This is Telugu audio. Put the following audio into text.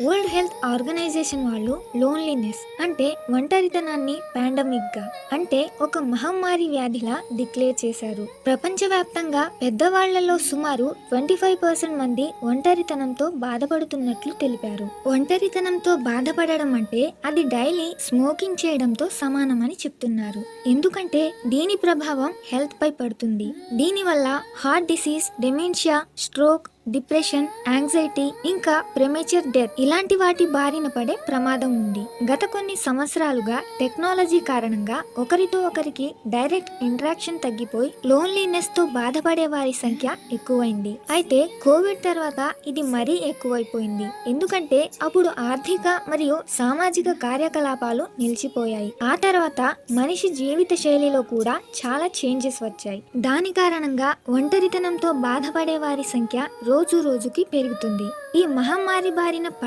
వరల్డ్ హెల్త్ ఆర్గనైజేషన్ వాళ్ళు లోన్లీనెస్ అంటే ఒంటరితనాన్ని పాండమిక్ గా అంటే ఒక మహమ్మారి వ్యాధిలా డిక్లేర్ చేశారు. ప్రపంచవ్యాప్తంగా పెద్దవాళ్లలో సుమారు 25% మంది ఒంటరితనంతో బాధపడుతున్నట్లు తెలిపారు. ఒంటరితనంతో బాధపడడం అంటే అది డైలీ స్మోకింగ్ చేయడంతో సమానమని చెప్తున్నారు. ఎందుకంటే దీని ప్రభావం హెల్త్ పై పడుతుంది. దీనివల్ల heart disease, dementia, stroke, depression, anxiety ఇంకా ప్రెమేచర్ డెత్ ఇలాంటి వాటి బారిన పడే ప్రమాదం ఉంది. గత కొన్ని సంవత్సరాలుగా టెక్నాలజీ కారణంగా ఒకరితో ఒకరికి డైరెక్ట్ ఇంటరాక్షన్ తగ్గిపోయి లోన్లీనెస్ తో బాధపడే వారి సంఖ్య ఎక్కువైంది. అయితే కోవిడ్ తర్వాత ఇది మరీ ఎక్కువైపోయింది. ఎందుకంటే అప్పుడు ఆర్థిక మరియు సామాజిక కార్యకలాపాలు నిలిచిపోయాయి. ఆ తర్వాత మనిషి జీవిత శైలిలో కూడా చాలా చేంజెస్ వచ్చాయి. దాని కారణంగా ఒంటరితనంతో బాధపడే వారి సంఖ్య రోజు రోజుకి పెరుగుతుంది. ఈ మహమ్మారి బారిన